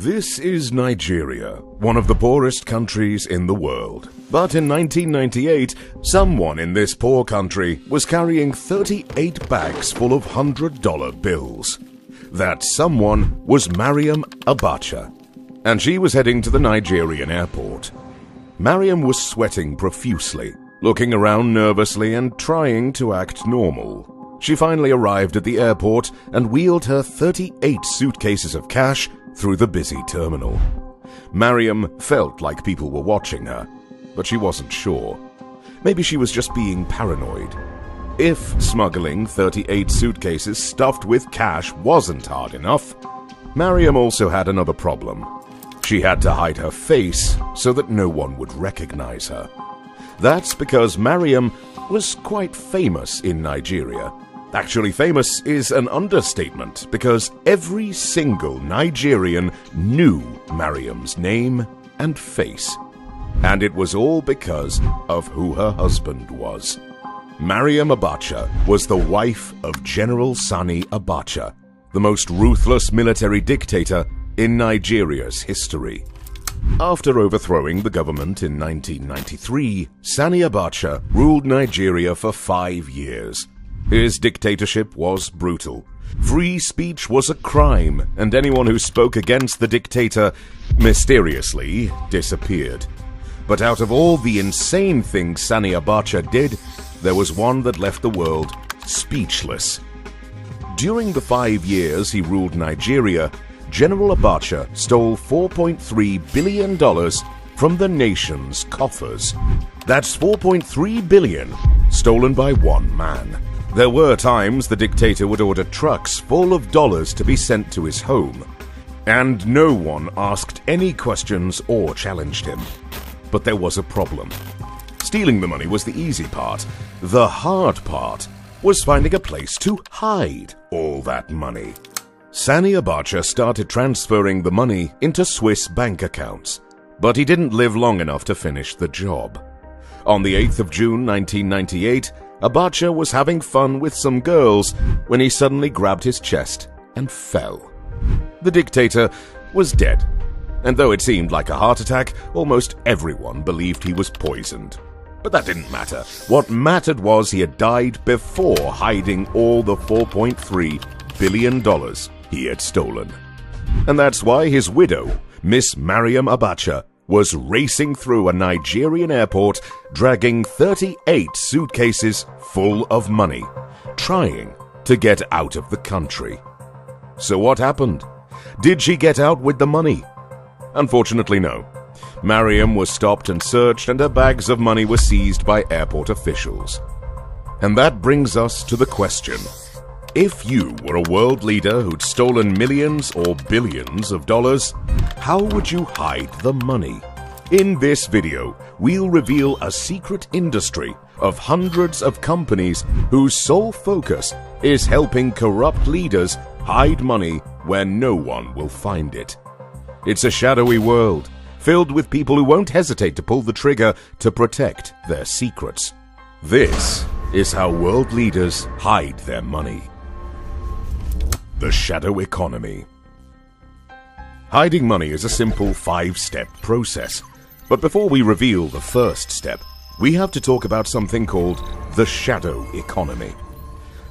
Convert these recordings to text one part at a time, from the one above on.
This is Nigeria, one of the poorest countries in the world. But in 1998, someone in this poor country was carrying 38 bags full of $100 bills. That someone was Mariam Abacha, and she was heading to the Nigerian airport. Mariam was sweating profusely, looking around nervously and trying to act normal. She finally arrived at the airport and wheeled her 38 suitcases of cash through the busy terminal. Mariam felt like people were watching her, but she wasn't sure. Maybe she was just being paranoid. If smuggling 38 suitcases stuffed with cash wasn't hard enough, Mariam also had another problem. She had to hide her face so that no one would recognize her. That's because Mariam was quite famous in Nigeria. Actually, famous is an understatement because every single Nigerian knew Mariam's name and face. And it was all because of who her husband was. Mariam Abacha was the wife of General Sani Abacha, the most ruthless military dictator in Nigeria's history. After overthrowing the government in 1993, Sani Abacha ruled Nigeria for 5 years. His dictatorship was brutal. Free speech was a crime, and anyone who spoke against the dictator mysteriously disappeared. But out of all the insane things Sani Abacha did, there was one that left the world speechless. During the 5 years he ruled Nigeria, General Abacha stole $4.3 billion from the nation's coffers. That's $4.3 billion stolen by one man. There were times the dictator would order trucks full of dollars to be sent to his home, and no one asked any questions or challenged him. But there was a problem. Stealing the money was the easy part. The hard part was finding a place to hide all that money. Sani Abacha started transferring the money into Swiss bank accounts, but he didn't live long enough to finish the job. On the 8th of June 1998, Abacha was having fun with some girls when he suddenly grabbed his chest and fell. The dictator was dead, and though it seemed like a heart attack, almost everyone believed he was poisoned. But that didn't matter. What mattered was he had died before hiding all the $4.3 billion he had stolen. And that's why his widow, Miss Mariam Abacha, was racing through a Nigerian airport dragging 38 suitcases full of money, trying to get out of the country. So what happened? Did she get out with the money? Unfortunately, no. Mariam was stopped and searched, and her bags of money were seized by airport officials. And that brings us to the question: if you were a world leader who'd stolen millions or billions of dollars, how would you hide the money? In this video, we'll reveal a secret industry of hundreds of companies whose sole focus is helping corrupt leaders hide money where no one will find it. It's a shadowy world, filled with people who won't hesitate to pull the trigger to protect their secrets. This is how world leaders hide their money. The shadow economy. Hiding money is a simple 5-step process. But before we reveal the first step, we have to talk about something called the shadow economy.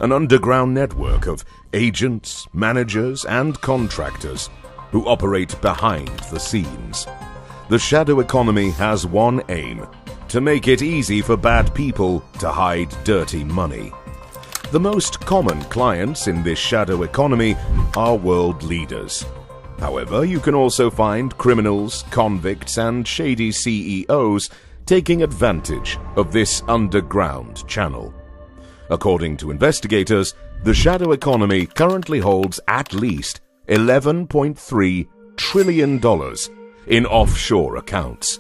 An underground network of agents, managers, and contractors who operate behind the scenes. The shadow economy has one aim: to make it easy for bad people to hide dirty money. The most common clients in this shadow economy are world leaders. However, you can also find criminals, convicts, and shady CEOs taking advantage of this underground channel. According to investigators, the shadow economy currently holds at least $11.3 trillion in offshore accounts.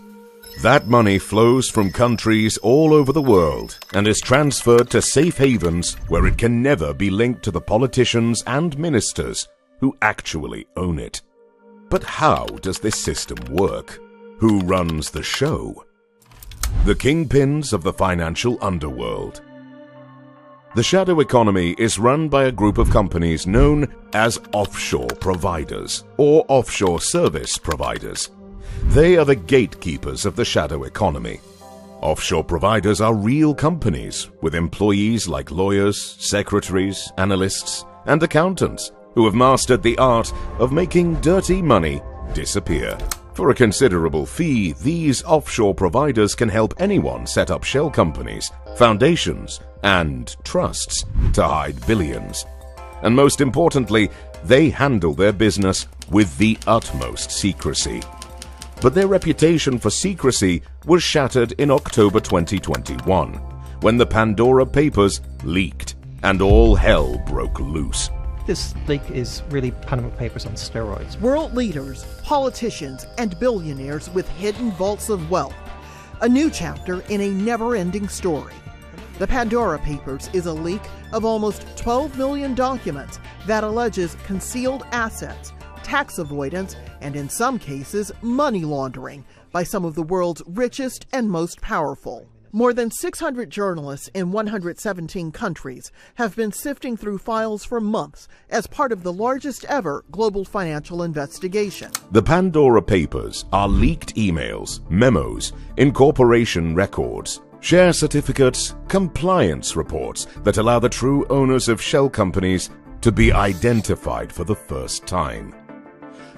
That money flows from countries all over the world and is transferred to safe havens where it can never be linked to the politicians and ministers who actually own it. But how does this system work? Who runs the show? The kingpins of the financial underworld. The shadow economy is run by a group of companies known as offshore providers or offshore service providers. They are the gatekeepers of the shadow economy. Offshore providers are real companies with employees like lawyers, secretaries, analysts, and accountants who have mastered the art of making dirty money disappear. For a considerable fee, these offshore providers can help anyone set up shell companies, foundations, and trusts to hide billions. And most importantly, they handle their business with the utmost secrecy. But their reputation for secrecy was shattered in October 2021, when the Pandora Papers leaked and all hell broke loose. This leak is really Panama Papers on steroids. World leaders, politicians, and billionaires with hidden vaults of wealth. A new chapter in a never-ending story. The Pandora Papers is a leak of almost 12 million documents that alleges concealed assets, tax avoidance, and in some cases, money laundering by some of the world's richest and most powerful. More than 600 journalists in 117 countries have been sifting through files for months as part of the largest ever global financial investigation. The Pandora Papers are leaked emails, memos, incorporation records, share certificates, compliance reports that allow the true owners of shell companies to be identified for the first time.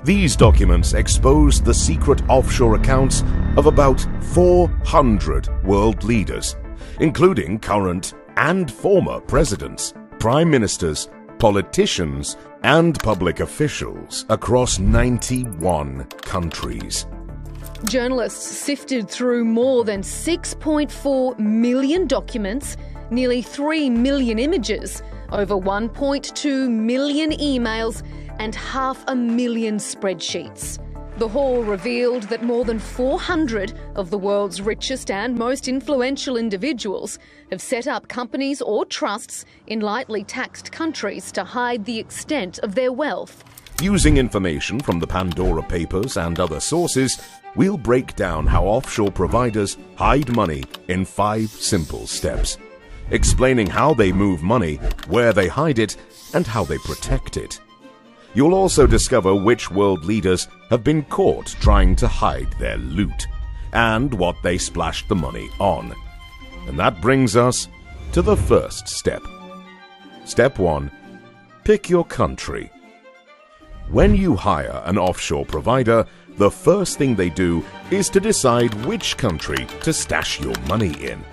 These documents exposed the secret offshore accounts of about 400 world leaders, including current and former presidents, prime ministers, politicians, and public officials across 91 countries. Journalists sifted through more than 6.4 million documents, nearly 3 million images, over 1.2 million emails, and 500,000 spreadsheets. The haul revealed that more than 400 of the world's richest and most influential individuals have set up companies or trusts in lightly taxed countries to hide the extent of their wealth. Using information from the Pandora Papers and other sources, we'll break down how offshore providers hide money in 5 simple steps, explaining how they move money, where they hide it, and how they protect it. You'll also discover which world leaders have been caught trying to hide their loot, and what they splashed the money on. And that brings us to the first step. Step 1. Pick your country. When you hire an offshore provider, the first thing they do is to decide which country to stash your money in.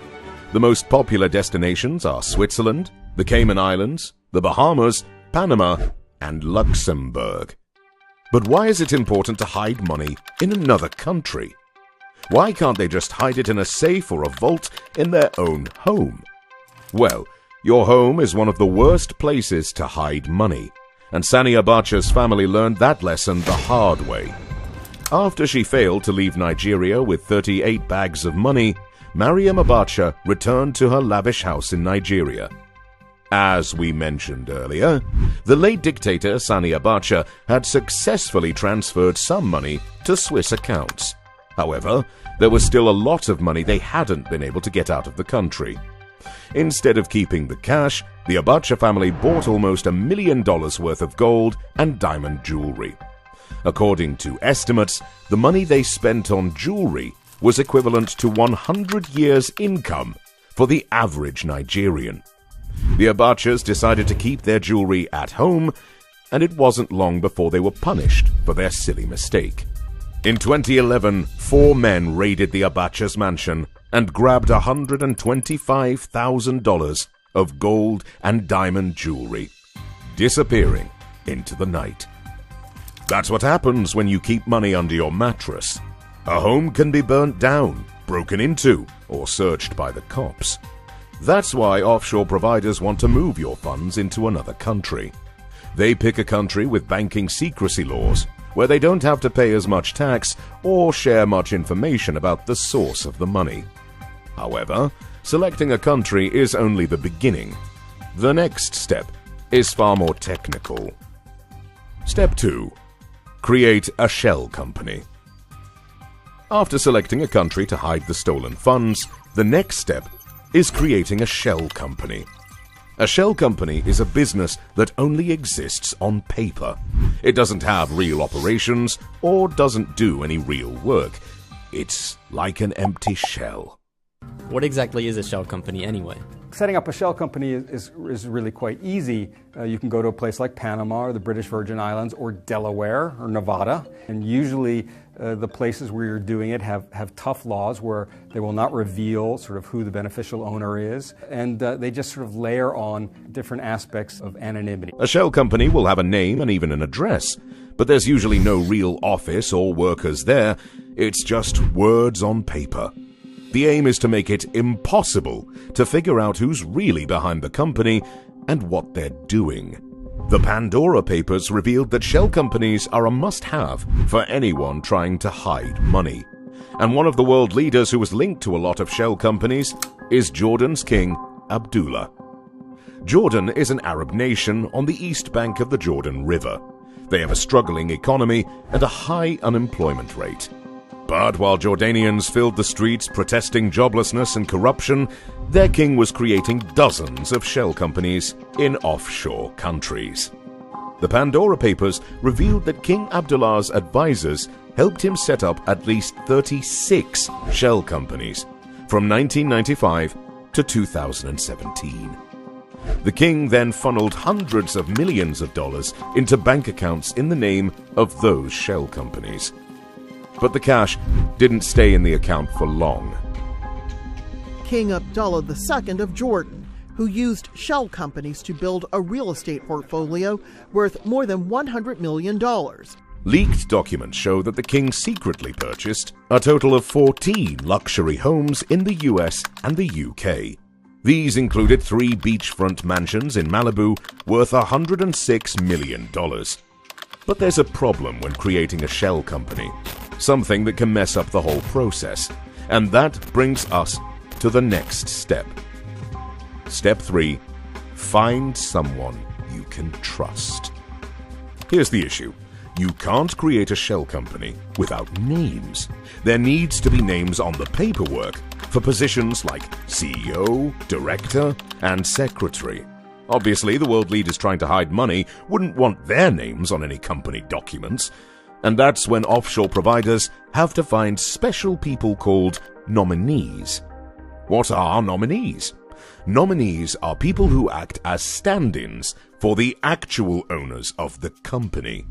The most popular destinations are Switzerland, the Cayman Islands, the Bahamas, Panama, and Luxembourg. But why is it important to hide money in another country? Why can't they just hide it in a safe or a vault in their own home? Well, your home is one of the worst places to hide money, and Sani Abacha's family learned that lesson the hard way. After she failed to leave Nigeria with 38 bags of money, Mariam Abacha returned to her lavish house in Nigeria. As we mentioned earlier, the late dictator Sani Abacha had successfully transferred some money to Swiss accounts. However, there was still a lot of money they hadn't been able to get out of the country. Instead of keeping the cash, the Abacha family bought almost $1 million worth of gold and diamond jewelry. According to estimates, the money they spent on jewelry was equivalent to 100 years' income for the average Nigerian. The Abachas decided to keep their jewelry at home, and it wasn't long before they were punished for their silly mistake. In 2011, 4 men raided the Abacha's mansion and grabbed $125,000 of gold and diamond jewelry, disappearing into the night. That's what happens when you keep money under your mattress. A home can be burnt down, broken into, or searched by the cops. That's why offshore providers want to move your funds into another country. They pick a country with banking secrecy laws, where they don't have to pay as much tax or share much information about the source of the money. However, selecting a country is only the beginning. The next step is far more technical. Step 2. Create a shell company. After selecting a country to hide the stolen funds, the next step is creating a shell company. A shell company is a business that only exists on paper. It doesn't have real operations or doesn't do any real work. It's like an empty shell. What exactly is a shell company anyway? Setting up a shell company is really quite easy. You can go to a place like Panama or the British Virgin Islands or Delaware or Nevada. And usually the places where you're doing it have tough laws where they will not reveal sort of who the beneficial owner is. And they just sort of layer on different aspects of anonymity. A shell company will have a name and even an address, but there's usually no real office or workers there. It's just words on paper. The aim is to make it impossible to figure out who's really behind the company and what they're doing. The Pandora Papers revealed that shell companies are a must-have for anyone trying to hide money. And one of the world leaders who was linked to a lot of shell companies is Jordan's king, Abdullah. Jordan is an Arab nation on the east bank of the Jordan River. They have a struggling economy and a high unemployment rate. But while Jordanians filled the streets protesting joblessness and corruption, their king was creating dozens of shell companies in offshore countries. The Pandora Papers revealed that King Abdullah's advisors helped him set up at least 36 shell companies from 1995 to 2017. The king then funneled hundreds of millions of dollars into bank accounts in the name of those shell companies. But the cash didn't stay in the account for long. King Abdullah II of Jordan, who used shell companies to build a real estate portfolio worth more than $100 million. Leaked documents show that the king secretly purchased a total of 14 luxury homes in the US and the UK. These included 3 beachfront mansions in Malibu worth $106 million. But there's a problem when creating a shell company. Something that can mess up the whole process. And that brings us to the next step. Step 3. Find someone you can trust. Here's the issue. You can't create a shell company without names. There needs to be names on the paperwork for positions like CEO, director, and secretary. Obviously, the world leaders trying to hide money wouldn't want their names on any company documents. And that's when offshore providers have to find special people called nominees. What are nominees? Nominees are people who act as stand-ins for the actual owners of the company.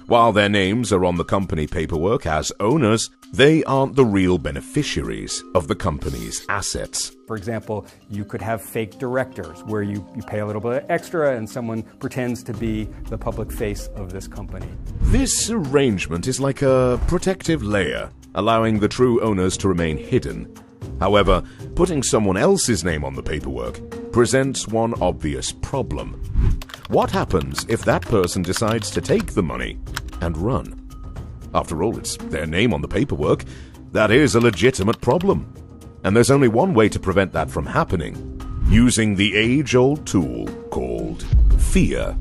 While their names are on the company paperwork as owners, they aren't the real beneficiaries of the company's assets. For example, you could have fake directors where you pay a little bit extra and someone pretends to be the public face of this company. This arrangement is like a protective layer, allowing the true owners to remain hidden. However, putting someone else's name on the paperwork presents one obvious problem. What happens if that person decides to take the money and run? After all, it's their name on the paperwork. That is a legitimate problem. And there's only one way to prevent that from happening: using the age-old tool called fear.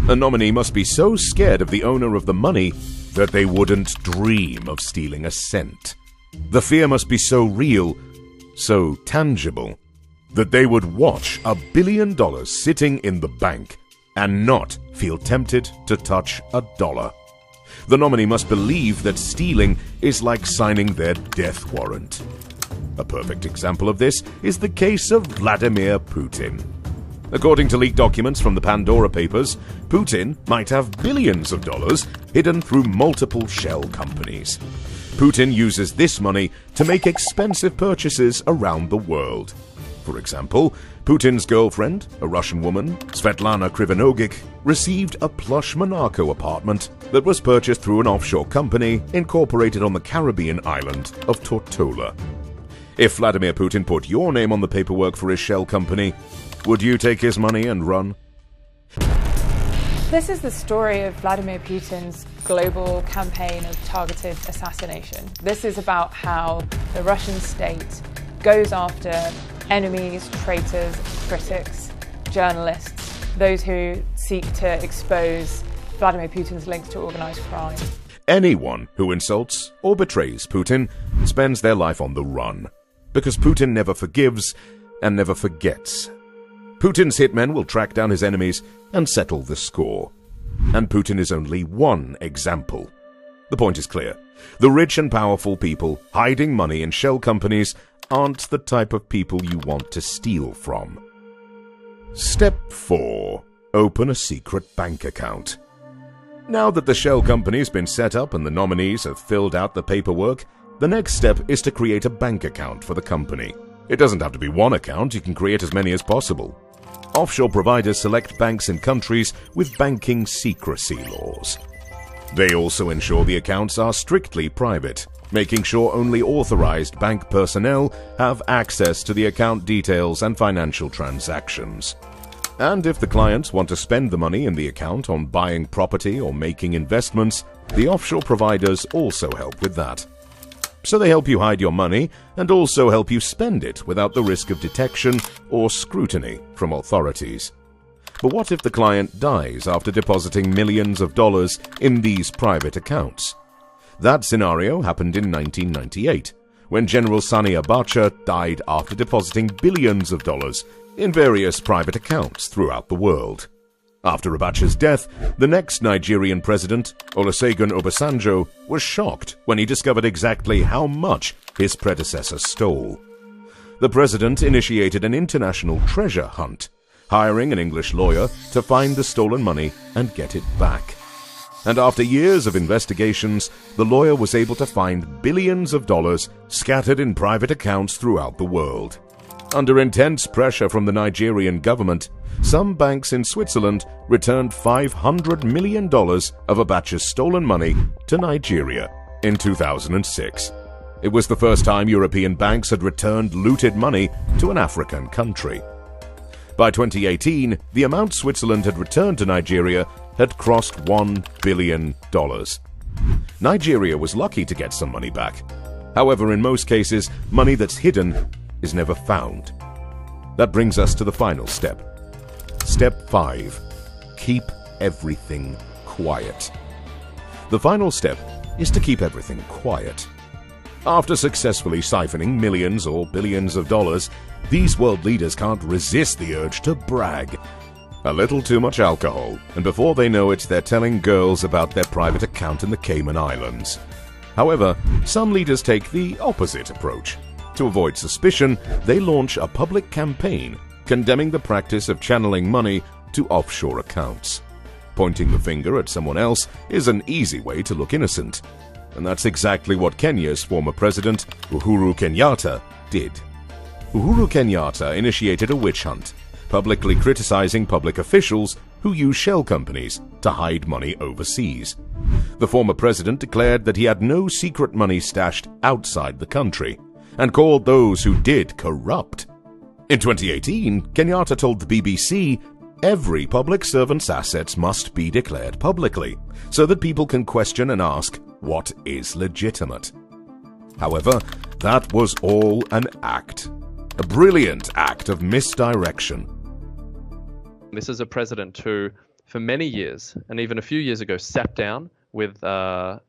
A nominee must be so scared of the owner of the money that they wouldn't dream of stealing a cent. The fear must be so real, so tangible, that they would watch $1 billion sitting in the bank and not feel tempted to touch a dollar. The nominee must believe that stealing is like signing their death warrant. A perfect example of this is the case of Vladimir Putin. According to leaked documents from the Pandora Papers, Putin might have billions of dollars hidden through multiple shell companies. Putin uses this money to make expensive purchases around the world. For example, Putin's girlfriend, a Russian woman, Svetlana Krivenogic, received a plush Monaco apartment that was purchased through an offshore company incorporated on the Caribbean island of Tortola. If Vladimir Putin put your name on the paperwork for his shell company, would you take his money and run? This is the story of Vladimir Putin's global campaign of targeted assassination. This is about how the Russian state goes after enemies, traitors, critics, journalists, those who seek to expose Vladimir Putin's links to organized crime. Anyone who insults or betrays Putin spends their life on the run, because Putin never forgives and never forgets. Putin's hitmen will track down his enemies and settle the score. And Putin is only one example. The point is clear. The rich and powerful people hiding money in shell companies aren't the type of people you want to steal from. Step 4. Open a secret bank account. Now that the shell company's been set up and the nominees have filled out the paperwork, the next step is to create a bank account for the company. It doesn't have to be one account, you can create as many as possible. Offshore providers select banks in countries with banking secrecy laws. They also ensure the accounts are strictly private, making sure only authorized bank personnel have access to the account details and financial transactions. And if the clients want to spend the money in the account on buying property or making investments, the offshore providers also help with that. So they help you hide your money and also help you spend it without the risk of detection or scrutiny from authorities. But what if the client dies after depositing millions of dollars in these private accounts? That scenario happened in 1998, when General Sani Abacha died after depositing billions of dollars in various private accounts throughout the world. After Abacha's death, the next Nigerian president, Olusegun Obasanjo, was shocked when he discovered exactly how much his predecessor stole. The president initiated an international treasure hunt, hiring an English lawyer to find the stolen money and get it back. And after years of investigations, the lawyer was able to find billions of dollars scattered in private accounts throughout the world. Under intense pressure from the Nigerian government, some banks in Switzerland returned $500 million of Abacha's stolen money to Nigeria in 2006. It was the first time European banks had returned looted money to an African country. By 2018, the amount Switzerland had returned to Nigeria had crossed $1 billion. Nigeria was lucky to get some money back. However, in most cases, money that's hidden is never found. That brings us to the final step. Step 5. Keep everything quiet. The final step is to keep everything quiet. After successfully siphoning millions or billions of dollars, these world leaders can't resist the urge to brag. A little too much alcohol, and before they know it, they're telling girls about their private account in the Cayman Islands. However, some leaders take the opposite approach. To avoid suspicion, they launch a public campaign condemning the practice of channeling money to offshore accounts. Pointing the finger at someone else is an easy way to look innocent. And that's exactly what Kenya's former president, Uhuru Kenyatta, did. Uhuru Kenyatta initiated a witch hunt, publicly criticizing public officials who use shell companies to hide money overseas. The former president declared that he had no secret money stashed outside the country, and called those who did corrupt. In 2018, Kenyatta told the BBC, every public servant's assets must be declared publicly, so that people can question and ask what is legitimate. However, that was all an act. A brilliant act of misdirection. This is a president who, for many years, and even a few years ago, sat down with a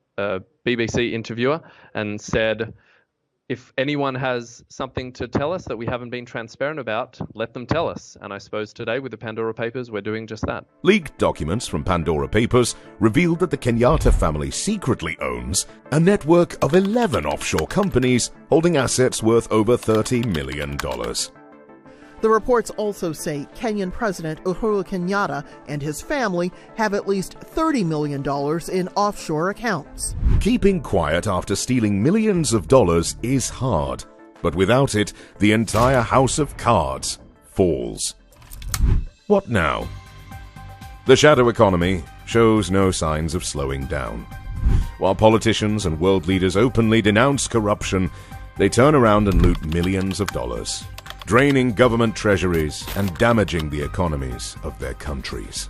BBC interviewer and said, if anyone has something to tell us that we haven't been transparent about, let them tell us. And I suppose today with the Pandora Papers, we're doing just that. Leaked documents from Pandora Papers revealed that the Kenyatta family secretly owns a network of 11 offshore companies holding assets worth over $30 million. The reports also say Kenyan President Uhuru Kenyatta and his family have at least $30 million in offshore accounts. Keeping quiet after stealing millions of dollars is hard, but without it, the entire house of cards falls. What now? The shadow economy shows no signs of slowing down. While politicians and world leaders openly denounce corruption, they turn around and loot millions of dollars, draining government treasuries and damaging the economies of their countries.